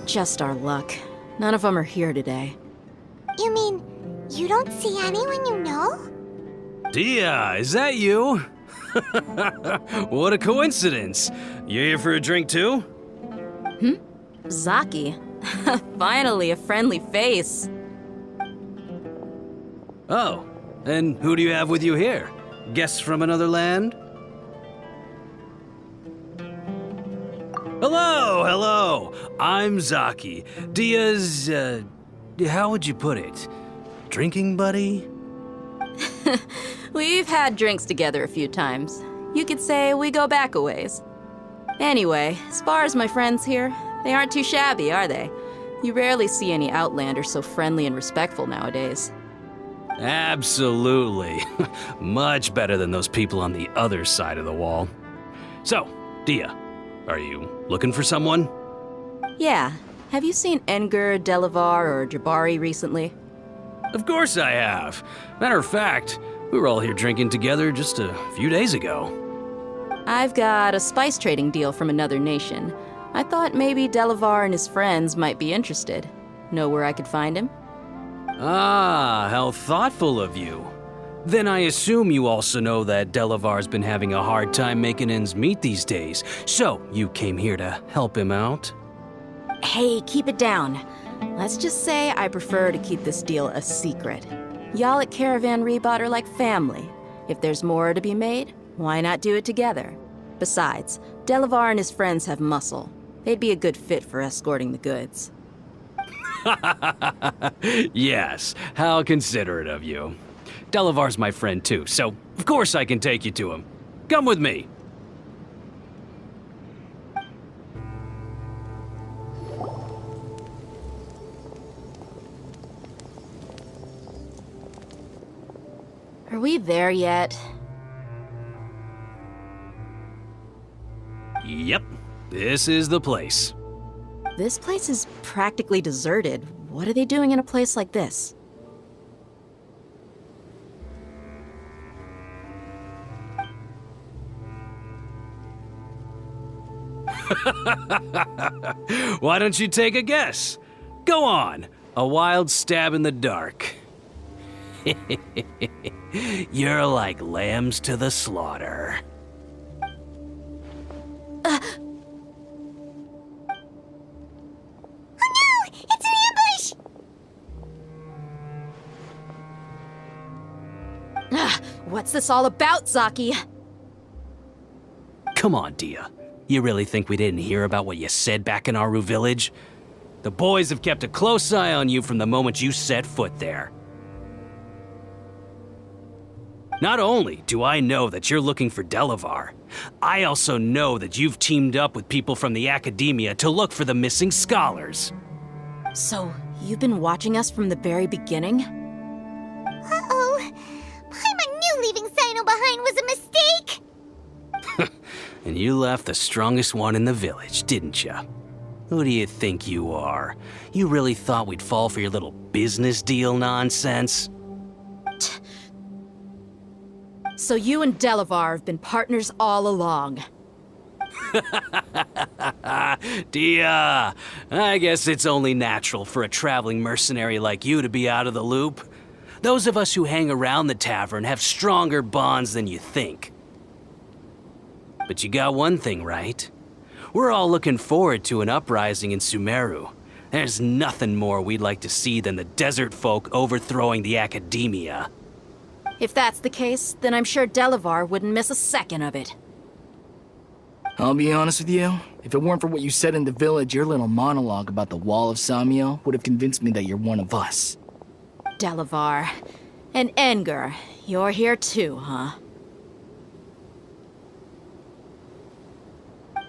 Just our luck. None of them are here today. You mean, you don't see anyone you know? Dia, is that you? What a coincidence. You here for a drink too? Zaki. Finally, a friendly face. Oh, and who do you have with you here? Guests from another land? Hello, hello. I'm Zaki. Dia's, how would you put it? Drinking buddy? We've had drinks together a few times. You could say we go back a ways. Anyway, as far as my friends here, they aren't too shabby, are they? You rarely see any Outlanders so friendly and respectful nowadays. Absolutely. Much better than those people on the other side of the wall. So, Dia, are you looking for someone? Yeah. Have you seen Engur, Delavar, or Jabari recently? Of course I have. Matter of fact, we were all here drinking together just a few days ago. I've got a spice trading deal from another nation. I thought maybe Delavar and his friends might be interested. Know where I could find him? Ah, how thoughtful of you. Then I assume you also know that Delavar's been having a hard time making ends meet these days, so you came here to help him out? Hey, keep it down. Let's just say I prefer to keep this deal a secret. Y'all at Caravan Rebot are like family. If there's more to be made, why not do it together? Besides, Delavar and his friends have muscle. They'd be a good fit for escorting the goods. Yes, how considerate of you. Delavar's my friend too, so of course I can take you to him. Come with me. Are we there yet? Yep, this is the place. This place is practically deserted. What are they doing in a place like this? Why don't you take a guess? Go on, a wild stab in the dark. You're like lambs to the slaughter. It's an ambush! What's this all about, Zaki? Come on, Dia. You really think we didn't hear about what you said back in Aru village? The boys have kept a close eye on you from the moment you set foot there. Not only do I know that you're looking for Delavar, I also know that you've teamed up with people from the Academia to look for the missing scholars. So, you've been watching us from the very beginning? Uh-oh. Paimon knew leaving Sino behind was a mistake! And you left the strongest one in the village, didn't you? Who do you think you are? You really thought we'd fall for your little business deal nonsense? So you and Delavar have been partners all along. Dia, I guess it's only natural for a traveling mercenary like you to be out of the loop. Those of us who hang around the tavern have stronger bonds than you think. But you got one thing right. We're all looking forward to an uprising in Sumeru. There's nothing more we'd like to see than the desert folk overthrowing the Academia. If that's the case, then I'm sure Delavar wouldn't miss a second of it. I'll be honest with you, if it weren't for what you said in the village, your little monologue about the Wall of Samiel would have convinced me that you're one of us. Delavar. And Engur, you're here too, huh?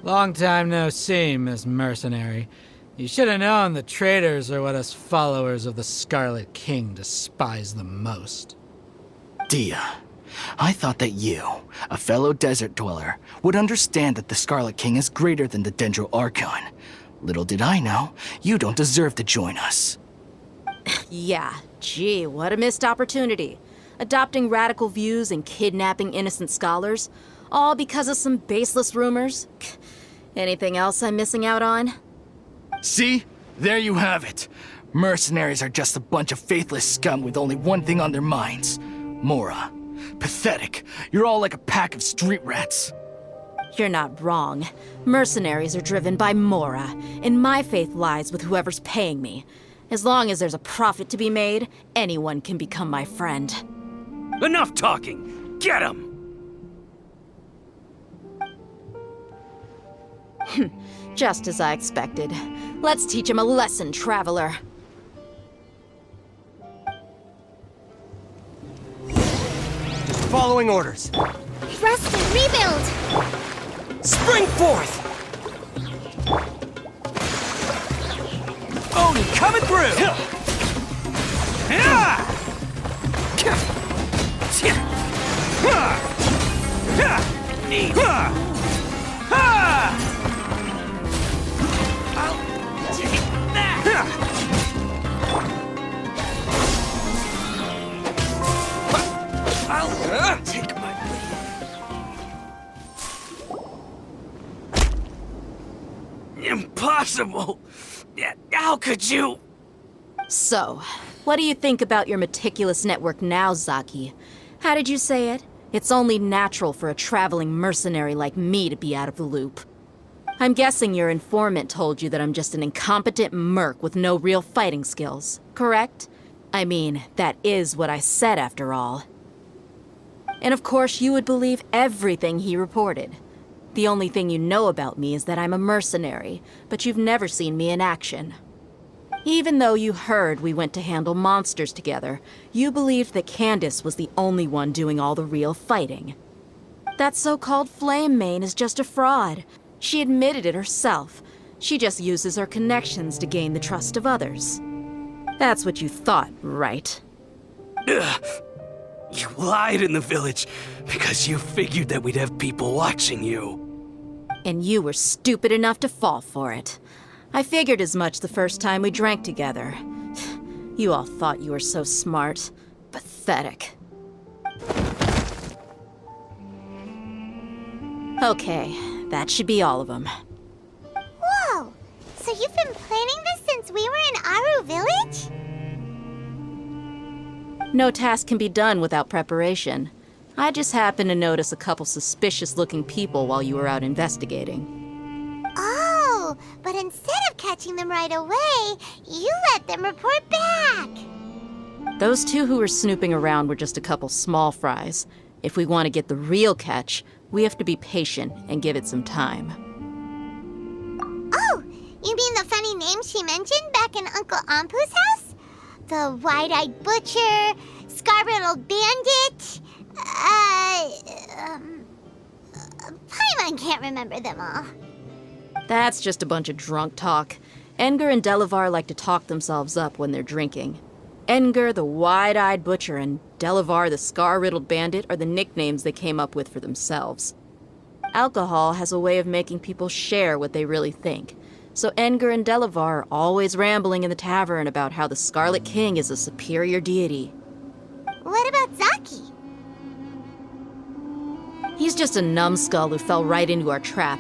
Long time no see, Miss Mercenary. You should have known the traitors are what us followers of the Scarlet King despise the most. Dia, I thought that you, a fellow desert dweller, would understand that the Scarlet King is greater than the Dendro Archon. Little did I know, you don't deserve to join us. Yeah, gee, what a missed opportunity. Adopting radical views and kidnapping innocent scholars, all because of some baseless rumors. Anything else I'm missing out on? See? There you have it. Mercenaries are just a bunch of faithless scum with only one thing on their minds. Mora. Pathetic. You're all like a pack of street rats. You're not wrong. Mercenaries are driven by Mora, and my faith lies with whoever's paying me. As long as there's a profit to be made, anyone can become my friend. Enough talking! Get him! Just as I expected. Let's teach him a lesson, traveler. Following orders. Thrust and rebuild! Spring forth! Odin coming through! Neat. I'll take that! I'll take my leave. Impossible! How could you? So, what do you think about your meticulous network now, Zaki? How did you say it? It's only natural for a traveling mercenary like me to be out of the loop. I'm guessing your informant told you that I'm just an incompetent merc with no real fighting skills, correct? I mean, that is what I said after all. And of course, you would believe everything he reported. The only thing you know about me is that I'm a mercenary, but you've never seen me in action. Even though you heard we went to handle monsters together, you believed that Candace was the only one doing all the real fighting. That so-called Flame Mane is just a fraud. She admitted it herself. She just uses her connections to gain the trust of others. That's what you thought, right? Ugh. You lied in the village because you figured that we'd have people watching you. And you were stupid enough to fall for it. I figured as much the first time we drank together. You all thought you were so smart. Pathetic. Okay, that should be all of them. Whoa! So you've been planning this since we were in Aru Village? No task can be done without preparation. I just happened to notice a couple suspicious-looking people while you were out investigating. Oh, but instead of catching them right away, you let them report back. Those two who were snooping around were just a couple small fries. If we want to get the real catch, we have to be patient and give it some time. Oh, you mean the funny name she mentioned back in Uncle Ampu's house? The wide-eyed butcher, scar-riddled bandit, Paimon can't remember them all. That's just a bunch of drunk talk. Engar and Delavar like to talk themselves up when they're drinking. Engar, the wide-eyed butcher, and Delavar, the scar-riddled bandit, are the nicknames they came up with for themselves. Alcohol has a way of making people share what they really think. So Engar and Delavar are always rambling in the tavern about how the Scarlet King is a superior deity. What about Zaki? He's just a numbskull who fell right into our trap.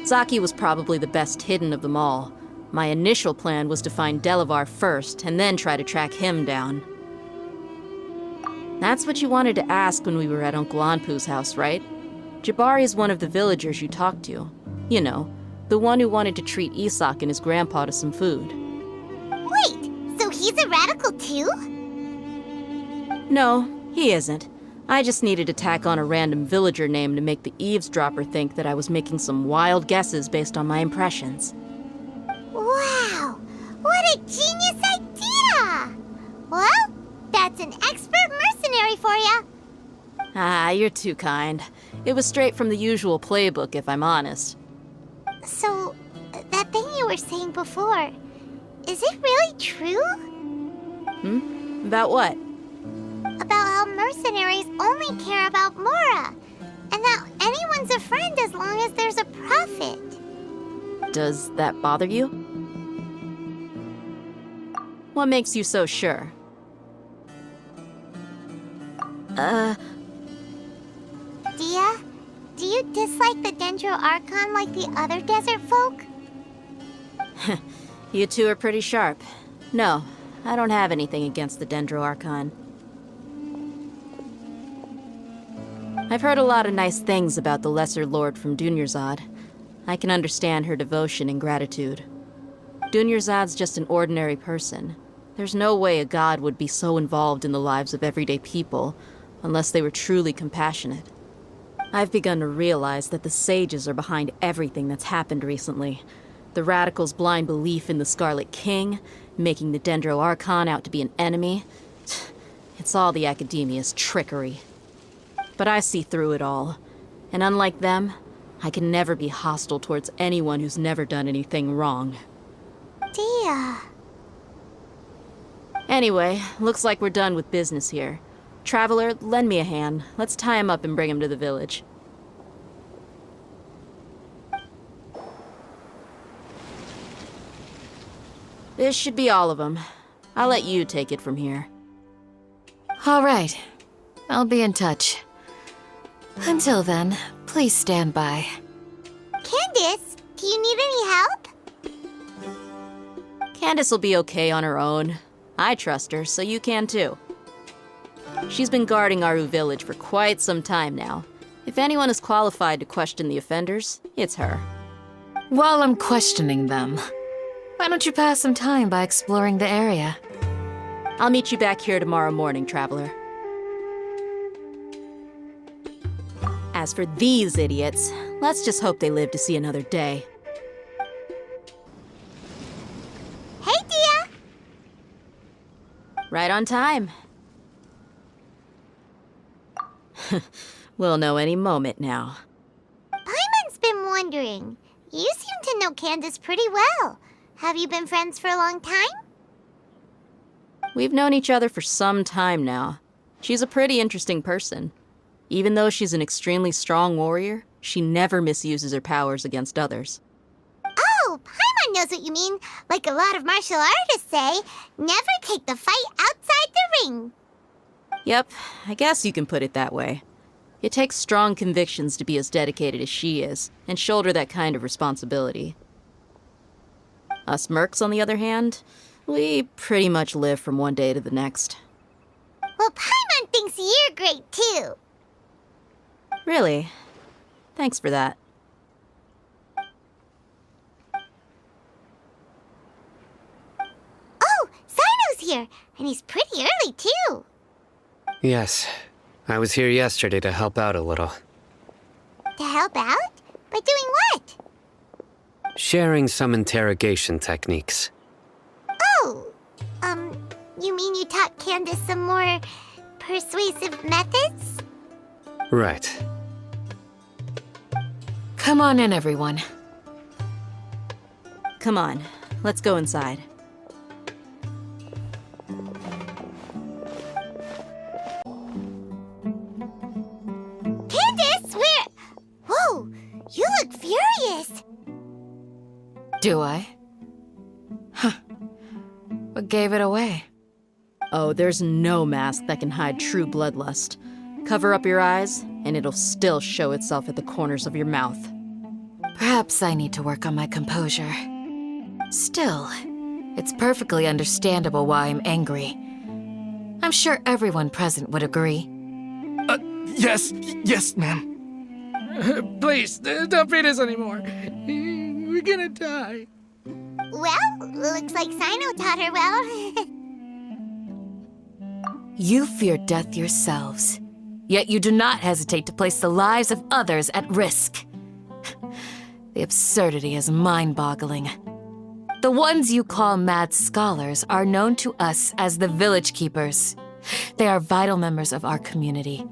Zaki was probably the best hidden of them all. My initial plan was to find Delavar first, and then try to track him down. That's what you wanted to ask when we were at Uncle Anpu's house, right? Jabari is one of the villagers you talked to. You know, the one who wanted to treat Isak and his grandpa to some food. Wait, so he's a radical too? No, he isn't. I just needed to tack on a random villager name to make the eavesdropper think that I was making some wild guesses based on my impressions. Wow, what a genius idea! Well, that's an expert mercenary for ya. Ah, you're too kind. It was straight from the usual playbook, if I'm honest. So, that thing you were saying before, is it really true? About what? About how mercenaries only care about Mora, and that anyone's a friend as long as there's a profit. Does that bother you? What makes you so sure? Dia, do you dislike the Dendro Archon like the other desert folk? You two are pretty sharp. No, I don't have anything against the Dendro Archon. I've heard a lot of nice things about the Lesser Lord from Dunyarzad. I can understand her devotion and gratitude. Dunyarzad's just an ordinary person. There's no way a god would be so involved in the lives of everyday people, unless they were truly compassionate. I've begun to realize that the sages are behind everything that's happened recently. The radicals' blind belief in the Scarlet King, making the Dendro Archon out to be an enemy. It's all the academia's trickery. But I see through it all. And unlike them, I can never be hostile towards anyone who's never done anything wrong. Dia. Anyway, looks like we're done with business here. Traveler, lend me a hand. Let's tie him up and bring him to the village. This should be all of them. I'll let you take it from here. All right. I'll be in touch. Until then, please stand by. Candace, do you need any help? Candace will be okay on her own. I trust her, so you can too. She's been guarding Aru village for quite some time now. If anyone is qualified to question the offenders, it's her. While I'm questioning them, why don't you pass some time by exploring the area? I'll meet you back here tomorrow morning, Traveler. As for these idiots, let's just hope they live to see another day. Hey, Dia! Right on time. We'll know any moment now. Paimon's been wondering. You seem to know Candace pretty well. Have you been friends for a long time? We've known each other for some time now. She's a pretty interesting person. Even though she's an extremely strong warrior, she never misuses her powers against others. Oh, Paimon knows what you mean. Like a lot of martial artists say, never take the fight outside the ring. Yep, I guess you can put it that way. It takes strong convictions to be as dedicated as she is, and shoulder that kind of responsibility. Us mercs, on the other hand, we pretty much live from one day to the next. Well, Paimon thinks you're great too. Really? Thanks for that. Oh, Sino's here, and he's pretty early too. Yes. I was here yesterday to help out a little. To help out? By doing what? Sharing some interrogation techniques. Oh, you mean you taught Candace some more persuasive methods? Right. Come on in, everyone. Come on, let's go inside. Candace, where? Whoa, you look furious. Do I? Huh. What gave it away? Oh, there's no mask that can hide true bloodlust. Cover up your eyes, and it'll still show itself at the corners of your mouth. Perhaps I need to work on my composure. Still, it's perfectly understandable why I'm angry. I'm sure everyone present would agree. Yes, ma'am. Please, don't beat us anymore. We're gonna die. Well, looks like Sino taught her well. You fear death yourselves, yet you do not hesitate to place the lives of others at risk. The absurdity is mind-boggling. The ones you call mad scholars are known to us as the Village Keepers. They are vital members of our community,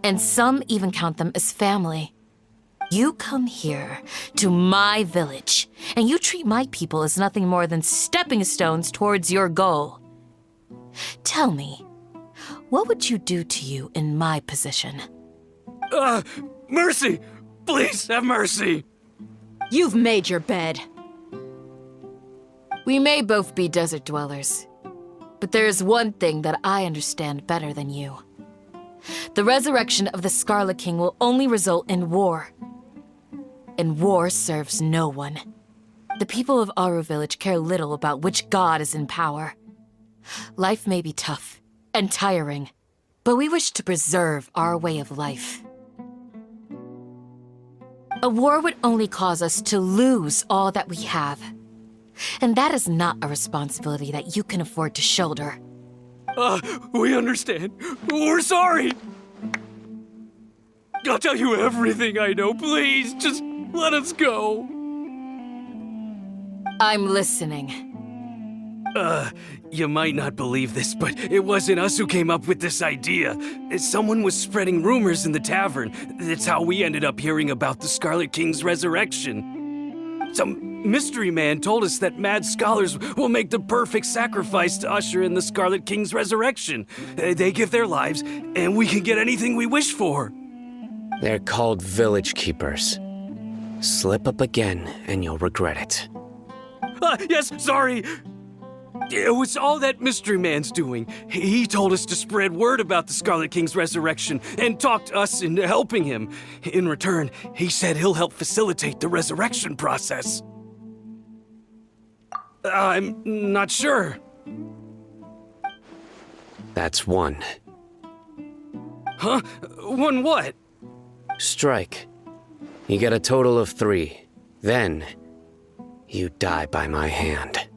and some even count them as family. You come here, to my village, and you treat my people as nothing more than stepping stones towards your goal. Tell me, what would you do to you in my position? Mercy! Please have mercy! You've made your bed. We may both be desert dwellers, but there is one thing that I understand better than you. The resurrection of the Scarlet King will only result in war. And war serves no one. The people of Aru Village care little about which god is in power. Life may be tough and tiring, but we wish to preserve our way of life. A war would only cause us to lose all that we have. And that is not a responsibility that you can afford to shoulder. We understand. We're sorry. I'll tell you everything I know. Please, just let us go. I'm listening. You might not believe this, but it wasn't us who came up with this idea. Someone was spreading rumors in the tavern. That's how we ended up hearing about the Scarlet King's resurrection. Some mystery man told us that mad scholars will make the perfect sacrifice to usher in the Scarlet King's resurrection. They give their lives, and we can get anything we wish for. They're called village keepers. Slip up again, and you'll regret it. Yes, sorry. It was all that mystery man's doing. He told us to spread word about the Scarlet King's resurrection and talked us into helping him. In return, he said he'll help facilitate the resurrection process. I'm not sure. That's one. Huh? One what? Strike. You get a total of 3. Then, you die by my hand.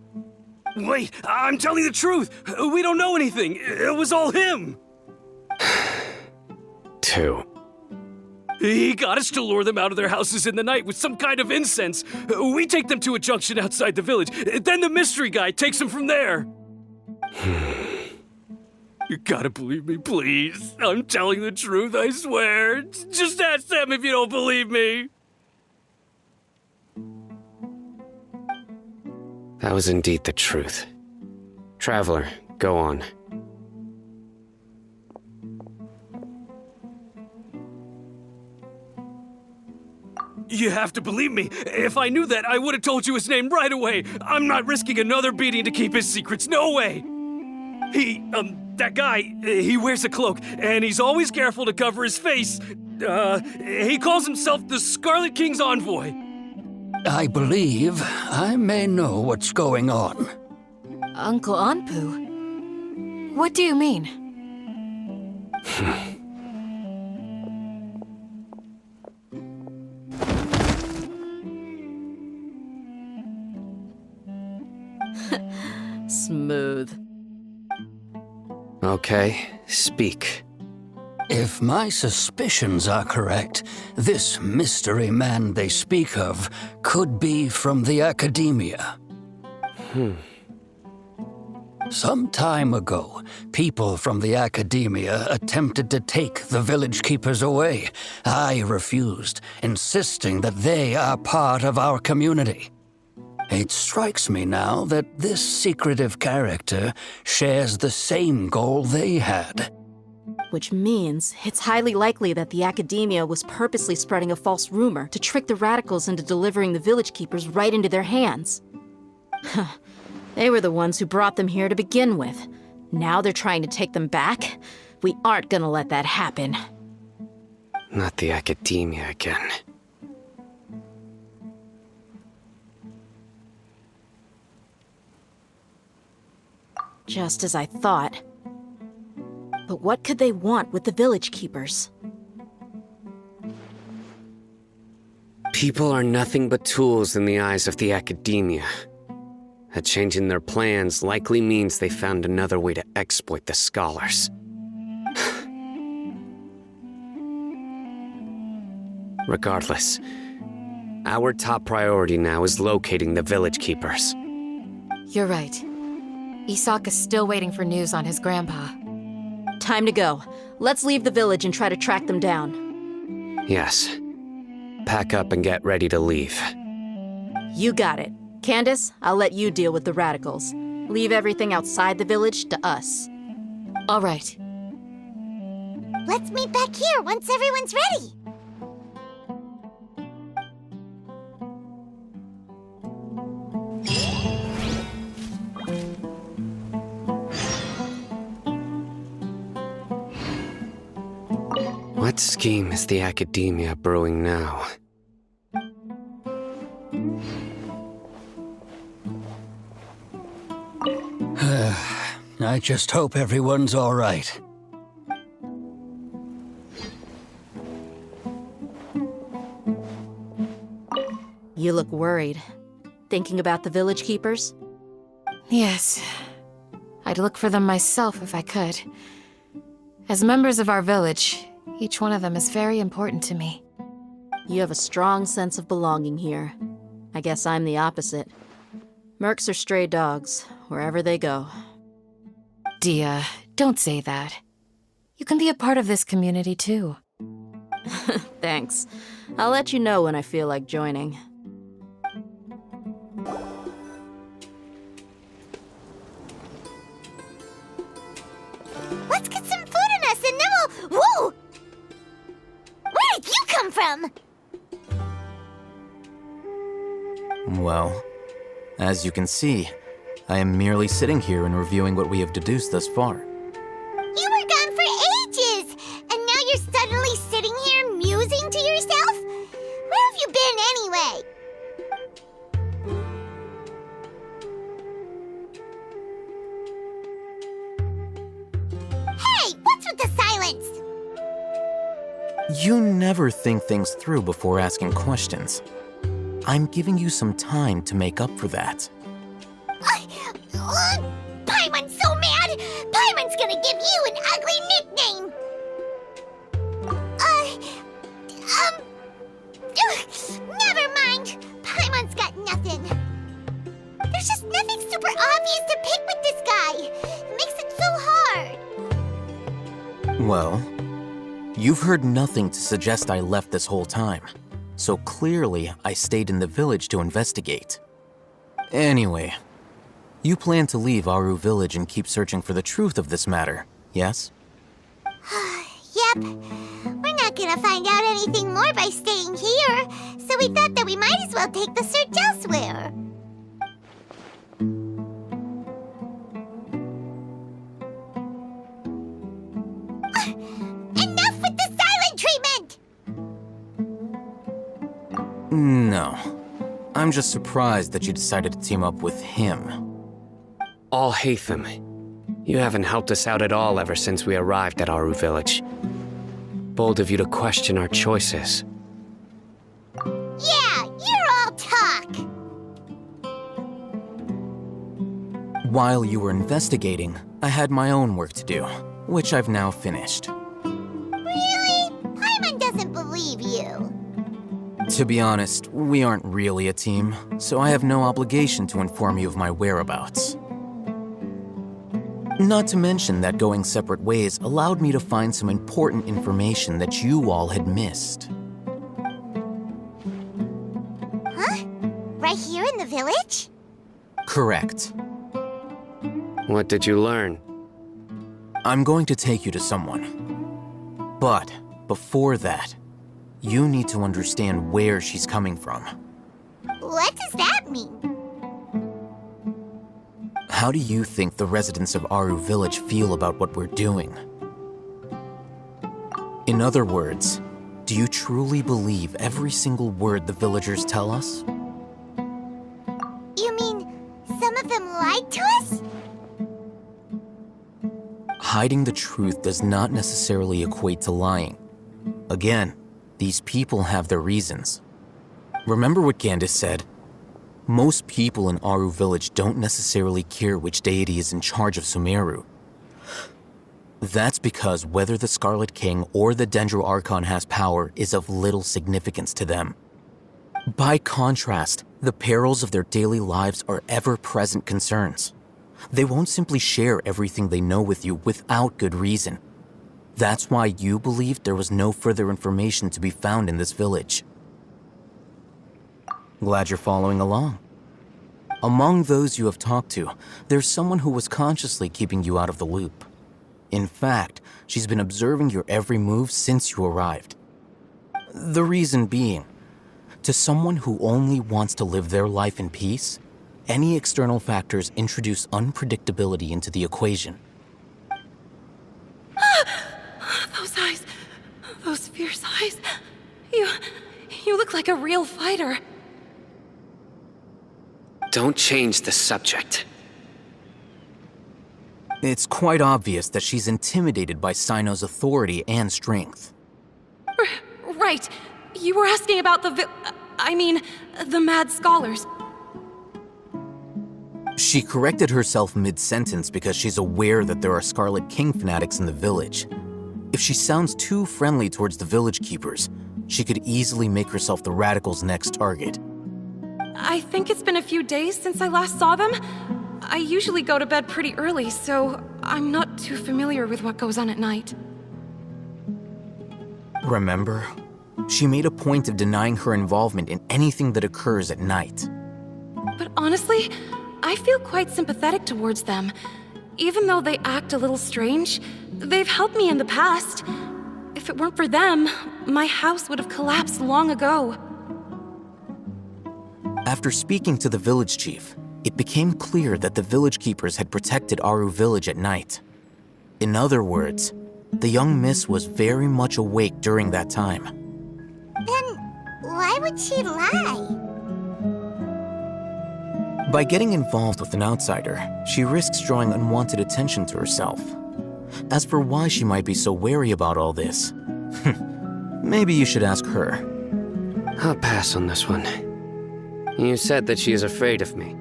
Wait, I'm telling the truth. We don't know anything. It was all him. 2. He got us to lure them out of their houses in the night with some kind of incense. We take them to a junction outside the village. Then the mystery guy takes them from there. You gotta believe me, please. I'm telling the truth, I swear. Just ask them if you don't believe me. That was indeed the truth. Traveler, go on. You have to believe me. If I knew that, I would have told you his name right away. I'm not risking another beating to keep his secrets. No way. That guy, he wears a cloak, and he's always careful to cover his face. He calls himself the Scarlet King's envoy. I believe I may know what's going on. Uncle Anpu? What do you mean? Smooth. Okay, speak. If my suspicions are correct, this mystery man they speak of could be from the academia. Some time ago, people from the academia attempted to take the village keepers away. I refused, insisting that they are part of our community. It strikes me now that this secretive character shares the same goal they had. Which means it's highly likely that the academia was purposely spreading a false rumor to trick the radicals into delivering the village keepers right into their hands. They were the ones who brought them here to begin with. Now they're trying to take them back? We aren't gonna let that happen. Not the academia again. Just as I thought. But what could they want with the village keepers? People are nothing but tools in the eyes of the academia. A change in their plans likely means they found another way to exploit the scholars. Regardless, our top priority now is locating the village keepers. You're right. Isak is still waiting for news on his grandpa. Time to go. Let's leave the village and try to track them down. Yes. Pack up and get ready to leave. You got it. Candace, I'll let you deal with the radicals. Leave everything outside the village to us. All right. Let's meet back here once everyone's ready. What scheme is the academia brewing now? I just hope everyone's all right. You look worried. Thinking about the village keepers? Yes. I'd look for them myself if I could. As members of our village, each one of them is very important to me. You have a strong sense of belonging here. I guess I'm the opposite. Mercs are stray dogs, wherever they go. Dia, don't say that. You can be a part of this community too. Thanks. I'll let you know when I feel like joining. Let's get some food in us and then we'll... Whoa! Where did you come from? Well, as you can see, I am merely sitting here and reviewing what we have deduced thus far. You were gone for ages, and now you're suddenly sitting here musing to yourself? Where have you been anyway? Hey, what's with the silence? You never think things through before asking questions. I'm giving you some time to make up for that. Paimon's so mad! Paimon's gonna give you an ugly nickname! Never mind. Paimon's got nothing. There's just nothing super obvious to pick with this guy. It makes it so hard. Well, you've heard nothing to suggest I left this whole time. So clearly, I stayed in the village to investigate. Anyway, you plan to leave Aru village and keep searching for the truth of this matter, yes? Yep. We're not gonna find out anything more by staying here, so we thought that we might as well take the search elsewhere. Enough with the silent treatment! No. I'm just surprised that you decided to team up with him. All Hatham, you haven't helped us out at all ever since we arrived at Aru village. Bold of you to question our choices. Yeah, you're all talk! While you were investigating, I had my own work to do, which I've now finished. Really? Paimon doesn't believe you. To be honest, we aren't really a team, so I have no obligation to inform you of my whereabouts. Not to mention that going separate ways allowed me to find some important information that you all had missed. Huh? Right here in the village? Correct. What did you learn? I'm going to take you to someone. But before that, you need to understand where she's coming from. What does that mean? How do you think the residents of Aru village feel about what we're doing? In other words, do you truly believe every single word the villagers tell us? You mean some of them lied to us? Hiding the truth does not necessarily equate to lying. Again, these people have their reasons. Remember what Gandis said? Most people in Aru village don't necessarily care which deity is in charge of Sumeru. That's because whether the Scarlet King or the Dendro Archon has power is of little significance to them. By contrast, the perils of their daily lives are ever-present concerns. They won't simply share everything they know with you without good reason. That's why you believed there was no further information to be found in this village. Glad you're following along. Among those you have talked to, there's someone who was consciously keeping you out of the loop. In fact, she's been observing your every move since you arrived. The reason being, to someone who only wants to live their life in peace, any external factors introduce unpredictability into the equation. Those eyes. Those fierce eyes. You look like a real fighter. Don't change the subject. It's quite obvious that she's intimidated by Sino's authority and strength. Right. You were asking about the mad scholars. She corrected herself mid-sentence because she's aware that there are Scarlet King fanatics in the village. If she sounds too friendly towards the village keepers, she could easily make herself the Radicals' next target. I think it's been a few days since I last saw them. I usually go to bed pretty early, so I'm not too familiar with what goes on at night. Remember? She made a point of denying her involvement in anything that occurs at night. But honestly, I feel quite sympathetic towards them. Even though they act a little strange, they've helped me in the past. If it weren't for them, my house would have collapsed long ago. After speaking to the village chief, it became clear that the village keepers had protected Aru village at night. In other words, the young miss was very much awake during that time. Then why would she lie? By getting involved with an outsider, she risks drawing unwanted attention to herself. As for why she might be so wary about all this, maybe you should ask her. I'll pass on this one. You said that she is afraid of me.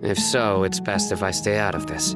If so, it's best if I stay out of this.